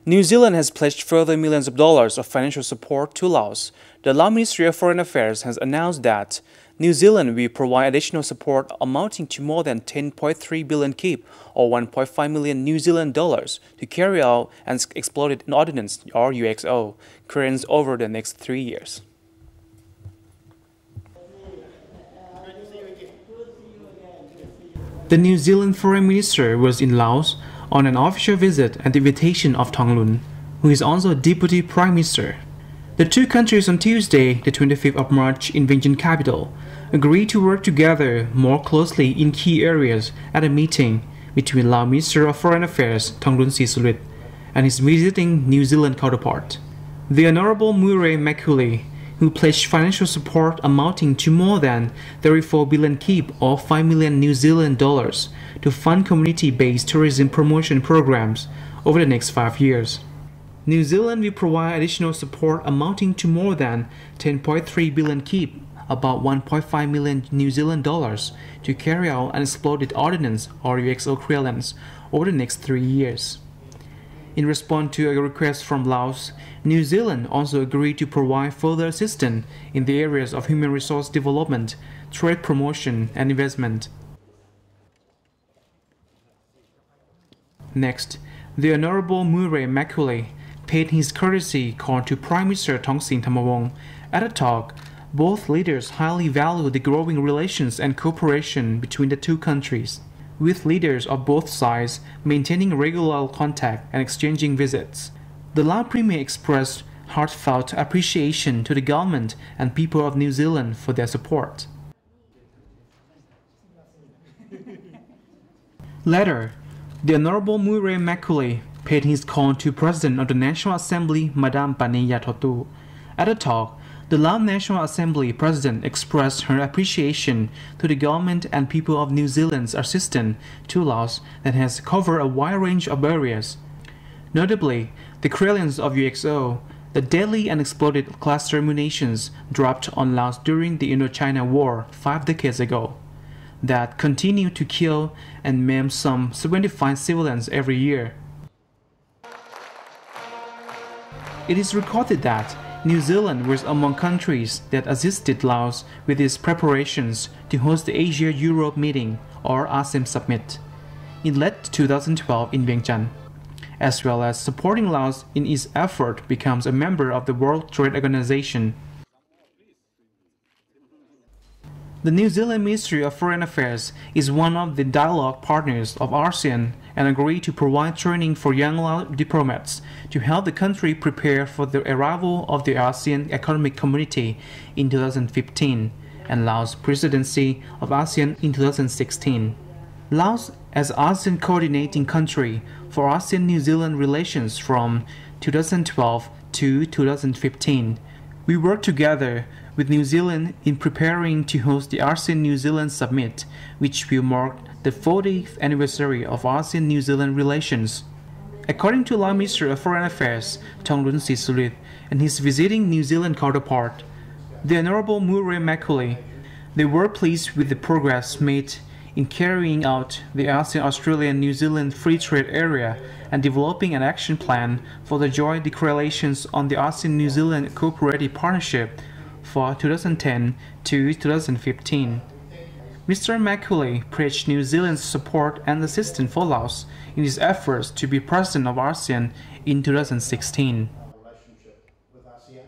New Zealand has pledged further millions of dollars of financial support to Laos. The Lao Ministry of Foreign Affairs has announced that New Zealand will provide additional support amounting to more than 10.3 billion kip or 1.5 million New Zealand dollars to carry out unexploded ordnance or UXO clearance over the next 3 years. The New Zealand Foreign Minister was in Laos on an official visit at the invitation of Thongloun, who is also Deputy Prime Minister. The two countries on Tuesday, the 25th of March in Vientiane Capital, agreed to work together more closely in key areas at a meeting between Lao Minister of Foreign Affairs Thongloun Sisoulith and his visiting New Zealand counterpart. The Honourable Murray McCully, who pledged financial support amounting to more than 34 billion kip or 5 million New Zealand dollars to fund community-based tourism promotion programs over the next 5 years. New Zealand will provide additional support amounting to more than 10.3 billion kip, about 1.5 million New Zealand dollars, to carry out unexploded ordnance or UXO clearance over the next 3 years. In response to a request from Laos, New Zealand also agreed to provide further assistance in the areas of human resource development, trade promotion, and investment. Next, the Honourable Murray McCully paid his courtesy call to Prime Minister Thongsin Thamawong. At a talk, both leaders highly value the growing relations and cooperation between the two countries, with leaders of both sides maintaining regular contact and exchanging visits. The Lao Premier expressed heartfelt appreciation to the government and people of New Zealand for their support. Later, the Honourable Murray McCully paid his call to President of the National Assembly, Madame Paneya Thotu. At a talk, the Lao National Assembly President expressed her appreciation to the government and people of New Zealand's assistance to Laos that has covered a wide range of areas. Notably, the clearance of UXO, the deadly unexploded cluster munitions dropped on Laos during the Indochina War 5 decades ago, that continue to kill and maim some 75 civilians every year. It is recorded that New Zealand was among countries that assisted Laos with its preparations to host the Asia-Europe meeting, or ASEM Summit, in late 2012 in Vientiane, as well as supporting Laos in its effort to become a member of the World Trade Organization. The New Zealand Ministry of Foreign Affairs is one of the dialogue partners of ASEAN and agreed to provide training for young Lao diplomats to help the country prepare for the arrival of the ASEAN Economic Community in 2015 and Laos' presidency of ASEAN in 2016. Laos, as ASEAN coordinating country for ASEAN-New Zealand relations from 2012 to 2015, we worked together with New Zealand in preparing to host the ASEAN-New Zealand Summit, which will mark the 40th anniversary of ASEAN-New Zealand relations. According to Lao Minister of Foreign Affairs Thongloun Sisoulith and his visiting New Zealand counterpart, the Honourable Murray McCully, they were pleased with the progress made in carrying out the ASEAN-Australia-New Zealand Free Trade Area and developing an action plan for the joint declarations on the ASEAN-New Zealand Cooperative Partnership for 2010 to 2015. Mr. McCully praised New Zealand's support and assistance for Laos in its efforts to be president of ASEAN in 2016. Relationship with ASEAN.